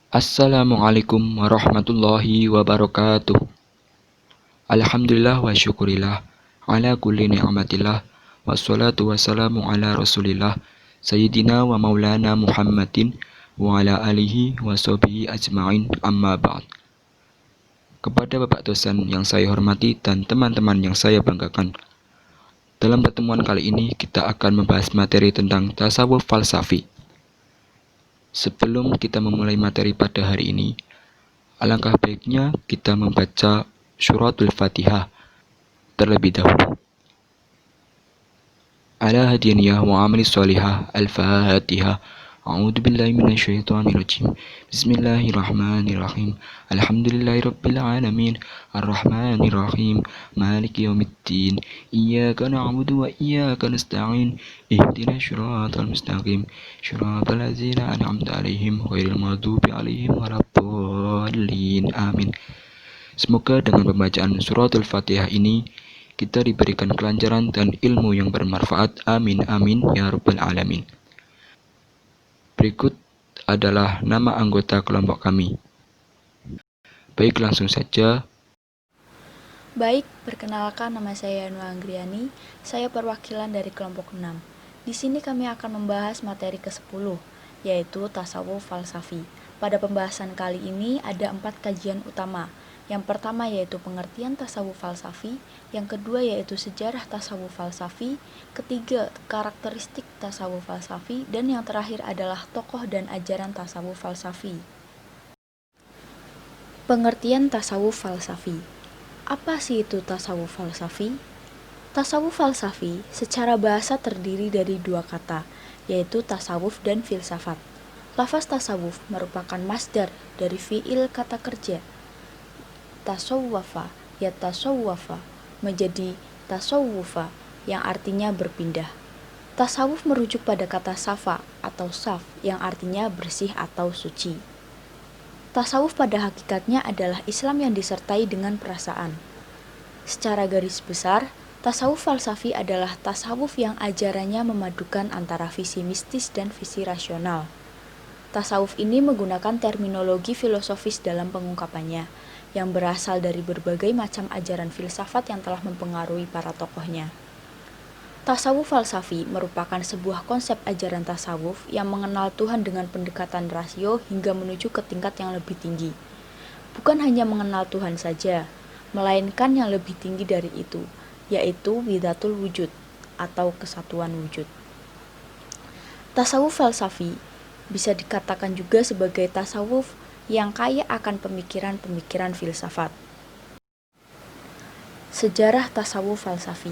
Assalamualaikum warahmatullahi wabarakatuh. Alhamdulillah wa syukurillah ala kulli ni'matillah wassalatu wassalamu ala rasulillah sayyidina wa maulana Muhammadin wa ala alihi wa sahbihi ajma'in amma ba'd. Kepada Bapak dosen yang saya hormati dan teman-teman yang saya banggakan, dalam pertemuan kali ini kita akan membahas materi tentang tasawuf falsafi. Sebelum kita memulai materi pada hari ini, alangkah baiknya kita membaca suratul Fatihah terlebih dahulu. Ala hadiyaniyah wa amali sholihah al-Fatihah. A'udzu billahi minasyaitonir rajim. Bismillahirrahmanirrahim. Alhamdulillahirabbil alamin. Arrahmanir rahim. Maliki yaumiddin. Iyyaka na'budu wa iyyaka nasta'in. Ihdinas shiratal mustaqim. Shiratal ladzina an'amta 'alaihim ghairil maghdubi 'alaihim waladdallin. Amin. Semoga dengan pembacaan suratul Fatihah ini kita diberikan kelancaran dan ilmu yang bermanfaat. Amin amin ya rabbal alamin. Berikut adalah nama anggota kelompok kami. Baik, langsung saja. Baik, perkenalkan nama saya Yanwa Anggriani. Saya perwakilan dari kelompok 6. Di sini kami akan membahas materi ke-10, yaitu tasawuf falsafi. Pada pembahasan kali ini ada 4 kajian utama. Yang pertama yaitu pengertian tasawuf falsafi, yang kedua yaitu sejarah tasawuf falsafi, ketiga karakteristik tasawuf falsafi, dan yang terakhir adalah tokoh dan ajaran tasawuf falsafi. Pengertian tasawuf falsafi. Apa sih itu tasawuf falsafi? Tasawuf falsafi secara bahasa terdiri dari 2 kata, yaitu tasawuf dan filsafat. Lafaz tasawuf merupakan masdar dari fiil kata kerja tasawwafa, yatasawwafa, menjadi tasawwufa, yang artinya berpindah. Tasawuf merujuk pada kata safa atau saf, yang artinya bersih atau suci. Tasawuf pada hakikatnya adalah Islam yang disertai dengan perasaan. Secara garis besar, tasawuf falsafi adalah tasawuf yang ajarannya memadukan antara visi mistis dan visi rasional. Tasawuf ini menggunakan terminologi filosofis dalam pengungkapannya, yang berasal dari berbagai macam ajaran filsafat yang telah mempengaruhi para tokohnya. Tasawuf falsafi merupakan sebuah konsep ajaran tasawuf yang mengenal Tuhan dengan pendekatan rasio hingga menuju ke tingkat yang lebih tinggi. Bukan hanya mengenal Tuhan saja, melainkan yang lebih tinggi dari itu, yaitu widatul wujud atau kesatuan wujud. Tasawuf falsafi bisa dikatakan juga sebagai tasawuf yang kaya akan pemikiran-pemikiran filsafat. Sejarah tasawuf falsafi.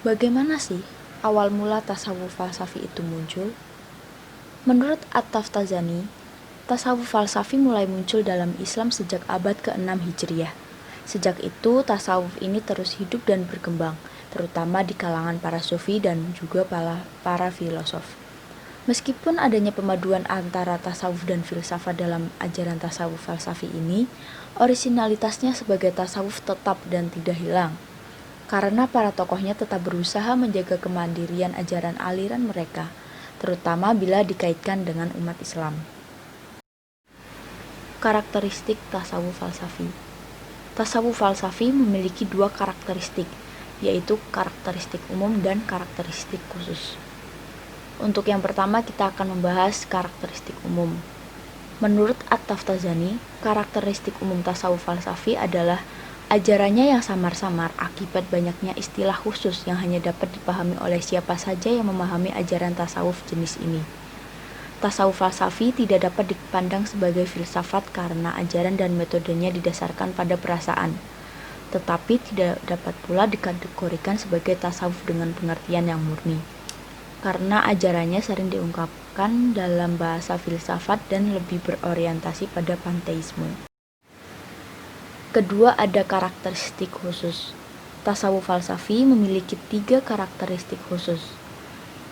Bagaimana sih awal mula tasawuf falsafi itu muncul? Menurut At-Taftazani, tasawuf falsafi mulai muncul dalam Islam sejak abad ke-6 Hijriah. Sejak itu, tasawuf ini terus hidup dan berkembang, terutama di kalangan para sufi dan juga para filosof. Meskipun adanya pemaduan antara tasawuf dan filsafat dalam ajaran tasawuf falsafi ini, orisinalitasnya sebagai tasawuf tetap dan tidak hilang. Karena para tokohnya tetap berusaha menjaga kemandirian ajaran aliran mereka, terutama bila dikaitkan dengan umat Islam. Karakteristik tasawuf falsafi. Tasawuf falsafi memiliki 2 karakteristik, yaitu karakteristik umum dan karakteristik khusus. Untuk yang pertama kita akan membahas karakteristik umum. Menurut At-Taftazani, karakteristik umum tasawuf falsafi adalah ajarannya yang samar-samar akibat banyaknya istilah khusus yang hanya dapat dipahami oleh siapa saja yang memahami ajaran tasawuf jenis ini. Tasawuf falsafi tidak dapat dipandang sebagai filsafat karena ajaran dan metodenya didasarkan pada perasaan, tetapi tidak dapat pula dikategorikan sebagai tasawuf dengan pengertian yang murni, karena ajarannya sering diungkapkan dalam bahasa filsafat dan lebih berorientasi pada panteisme. Kedua, ada karakteristik khusus. Tasawuf falsafi memiliki 3 karakteristik khusus.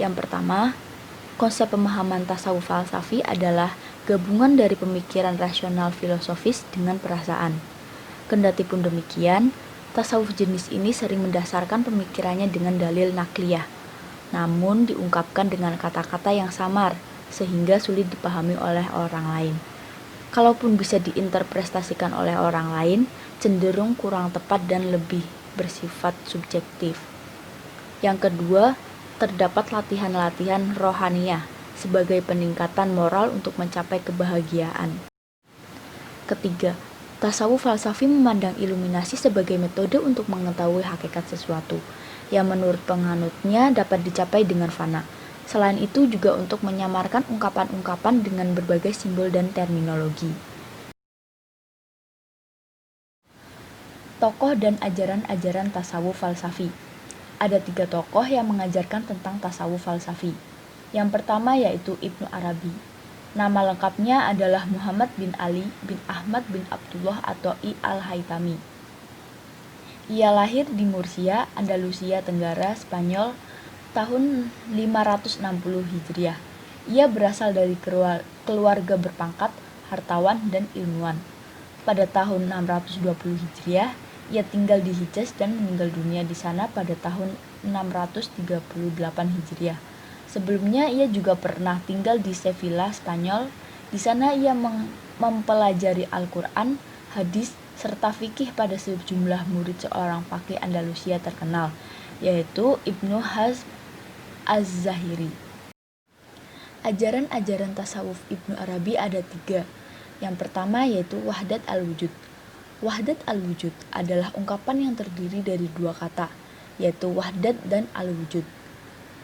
Yang pertama, konsep pemahaman tasawuf falsafi adalah gabungan dari pemikiran rasional filosofis dengan perasaan. Kendatipun demikian, tasawuf jenis ini sering mendasarkan pemikirannya dengan dalil nakliyah, namun diungkapkan dengan kata-kata yang samar sehingga sulit dipahami oleh orang lain. Kalaupun bisa diinterpretasikan oleh orang lain, cenderung kurang tepat dan lebih bersifat subjektif. Yang kedua, terdapat latihan-latihan rohaniyah sebagai peningkatan moral untuk mencapai kebahagiaan. Ketiga, tasawuf falsafi memandang iluminasi sebagai metode untuk mengetahui hakikat sesuatu, yang menurut penganutnya dapat dicapai dengan fana. Selain itu juga untuk menyamarkan ungkapan-ungkapan dengan berbagai simbol dan terminologi. Tokoh dan ajaran-ajaran tasawuf falsafi. Ada 3 tokoh yang mengajarkan tentang tasawuf falsafi. Yang pertama yaitu Ibnu Arabi. Nama lengkapnya adalah Muhammad bin Ali bin Ahmad bin Abdullah atau I al-Haytami. Ia lahir di Murcia, Andalusia Tenggara, Spanyol, tahun 560 Hijriah. Ia berasal dari keluarga berpangkat, hartawan, dan ilmuwan. Pada tahun 620 Hijriah, ia tinggal di Hijaz dan meninggal dunia di sana pada tahun 638 Hijriah. Sebelumnya ia juga pernah tinggal di Sevilla, Spanyol. Di sana ia mempelajari Al-Quran, hadis, serta fikih pada sejumlah murid seorang faqih Andalusia terkenal, yaitu Ibnu Hazm Az-Zahiri. Ajaran-ajaran tasawuf Ibnu Arabi ada 3. Yang pertama yaitu wahdat al-wujud. Wahdat al-wujud adalah ungkapan yang terdiri dari 2 kata, yaitu wahdat dan al-wujud.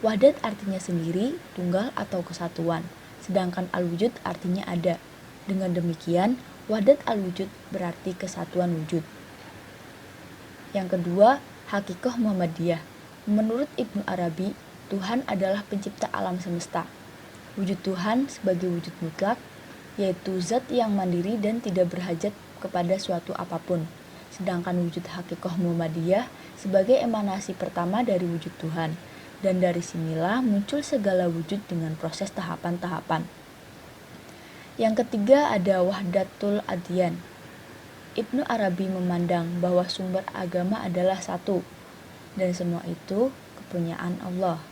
Wahdat artinya sendiri, tunggal atau kesatuan, sedangkan al-wujud artinya ada. Dengan demikian, wahdat al-wujud berarti kesatuan wujud. Yang kedua, hakikoh Muhammadiyah. Menurut Ibnu Arabi, Tuhan adalah pencipta alam semesta. Wujud Tuhan sebagai wujud mutlak, yaitu zat yang mandiri dan tidak berhajat kepada suatu apapun. Sedangkan wujud hakikoh Muhammadiyah sebagai emanasi pertama dari wujud Tuhan. Dan dari sinilah muncul segala wujud dengan proses tahapan-tahapan. Yang ketiga ada wahdatul adyan. Ibnu Arabi memandang bahwa sumber agama adalah satu, dan semua itu kepunyaan Allah.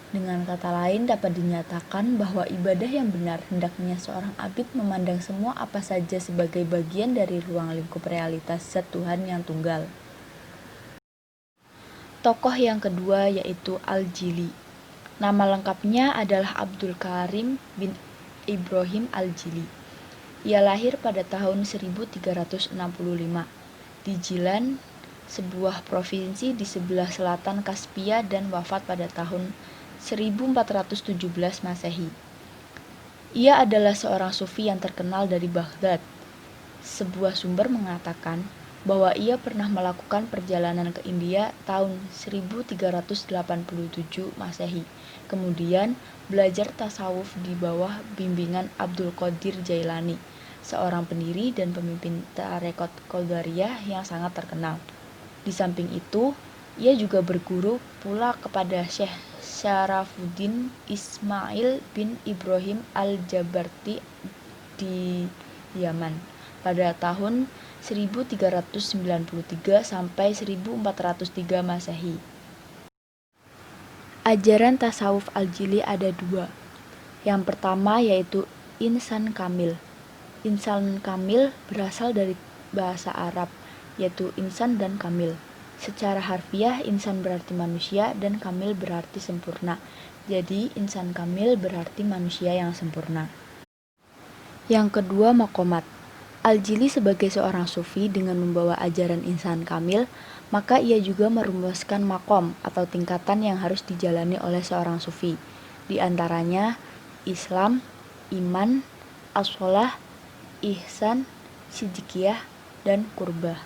Dengan kata lain dapat dinyatakan bahwa ibadah yang benar hendaknya seorang abid memandang semua apa saja sebagai bagian dari ruang lingkup realitas zat Tuhan yang tunggal. Tokoh yang kedua yaitu Al-Jili. Nama lengkapnya adalah Abdul Karim bin Ibrahim Al-Jili. Ia lahir pada tahun 1365 di Jilan, sebuah provinsi di sebelah selatan Kaspia, dan wafat pada tahun 1417 Masehi. Ia adalah seorang sufi yang terkenal dari Baghdad. Sebuah sumber mengatakan bahwa ia pernah melakukan perjalanan ke India tahun 1387 Masehi. Kemudian belajar tasawuf di bawah bimbingan Abdul Qadir Jailani, seorang pendiri dan pemimpin tarekat Qadariyah yang sangat terkenal. Di samping itu, ia juga berguru pula kepada Syekh Syarafuddin Ismail bin Ibrahim Al-Jabarti di Yaman pada tahun 1393 sampai 1403 Masehi. Ajaran tasawuf Al-Jili ada 2. Yang pertama yaitu insan kamil. Insan kamil berasal dari bahasa Arab, yaitu insan dan kamil. Secara harfiah, insan berarti manusia dan kamil berarti sempurna. Jadi, insan kamil berarti manusia yang sempurna. Yang kedua, maqamat. Al-Jili sebagai seorang sufi dengan membawa ajaran insan kamil, maka ia juga merumuskan maqam atau tingkatan yang harus dijalani oleh seorang sufi. Di antaranya Islam, iman, as-sholah, ihsan, sidqiyah, dan qurbah.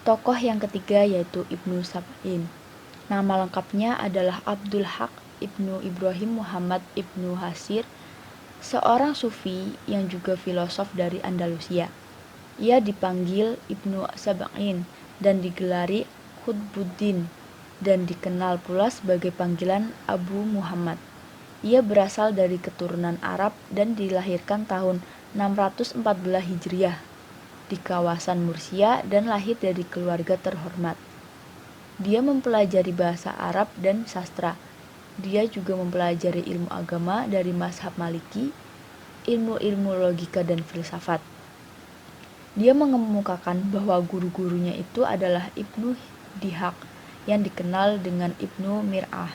Tokoh yang ketiga yaitu Ibnu Sab'in. Nama lengkapnya adalah Abdul Haq Ibnu Ibrahim Muhammad Ibnu Hasir, seorang sufi yang juga filosof dari Andalusia. Ia dipanggil Ibnu Sab'in dan digelari Qutbuddin dan dikenal pula sebagai panggilan Abu Muhammad. Ia berasal dari keturunan Arab dan dilahirkan tahun 614 Hijriah di kawasan Murcia dan lahir dari keluarga terhormat. Dia mempelajari bahasa Arab dan sastra. Dia juga mempelajari ilmu agama dari mazhab Maliki ilmu-ilmu logika dan filsafat. Dia mengemukakan bahwa guru-gurunya itu adalah Ibnu Dihaq yang dikenal dengan Ibnu Mir'ah.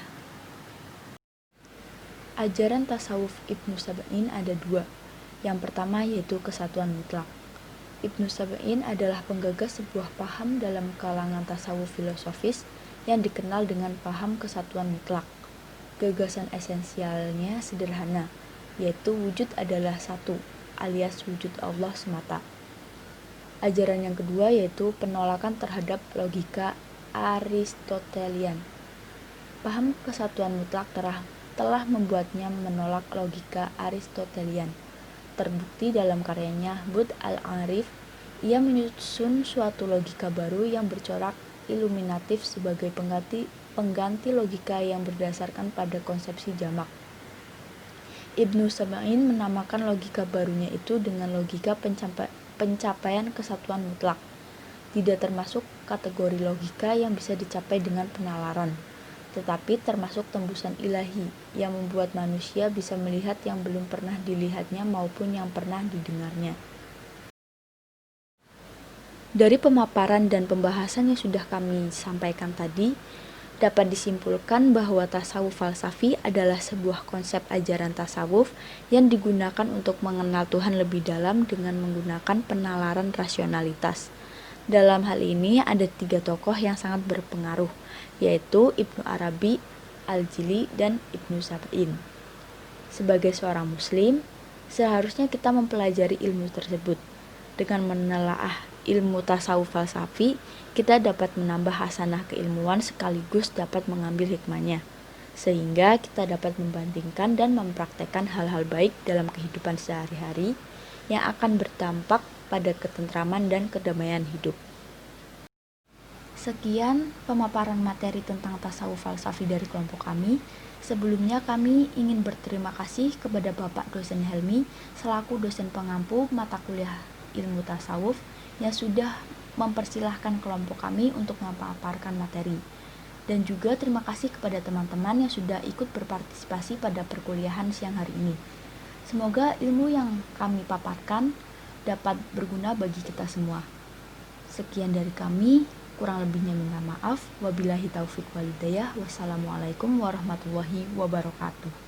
Ajaran tasawuf Ibnu Sab'in ada dua. Yang pertama yaitu kesatuan mutlak. Ibnu Sab'in adalah penggagas sebuah paham dalam kalangan tasawuf filosofis yang dikenal dengan paham kesatuan mutlak. Gagasan esensialnya sederhana, yaitu wujud adalah satu, alias wujud Allah semata. Ajaran yang kedua yaitu penolakan terhadap logika Aristotelian. Paham kesatuan mutlak telah membuatnya menolak logika Aristotelian. Terbukti dalam karyanya Bud al-Arif, ia menyusun suatu logika baru yang bercorak iluminatif sebagai pengganti logika yang berdasarkan pada konsepsi jamak. Ibnu Sab'in menamakan logika barunya itu dengan logika pencapaian kesatuan mutlak. Tidak termasuk kategori logika yang bisa dicapai dengan penalaran, tetapi termasuk tembusan ilahi yang membuat manusia bisa melihat yang belum pernah dilihatnya maupun yang pernah didengarnya. Dari pemaparan dan pembahasan yang sudah kami sampaikan tadi, dapat disimpulkan bahwa tasawuf falsafi adalah sebuah konsep ajaran tasawuf yang digunakan untuk mengenal Tuhan lebih dalam dengan menggunakan penalaran rasionalitas. Dalam hal ini ada 3 tokoh yang sangat berpengaruh, yaitu Ibnu Arabi, Al-Jili, dan Ibnu Sab'in. Sebagai seorang muslim, seharusnya kita mempelajari ilmu tersebut. Dengan menelaah ilmu tasawuf falsafi, kita dapat menambah hasanah keilmuan sekaligus dapat mengambil hikmahnya, sehingga kita dapat membandingkan dan mempraktekkan hal-hal baik dalam kehidupan sehari-hari yang akan berdampak pada ketentraman dan kedamaian hidup. Sekian pemaparan materi tentang tasawuf falsafi dari kelompok kami. Sebelumnya kami ingin berterima kasih kepada Bapak Dosen Helmi selaku dosen pengampu mata kuliah ilmu tasawuf yang sudah mempersilahkan kelompok kami untuk memaparkan materi. Dan juga terima kasih kepada teman-teman yang sudah ikut berpartisipasi pada perkuliahan siang hari ini. Semoga ilmu yang kami paparkan dapat berguna bagi kita semua. Sekian dari kami, kurang lebihnya minta maaf. Wabillahi taufiq walhidayah. Wassalamualaikum warahmatullahi wabarakatuh.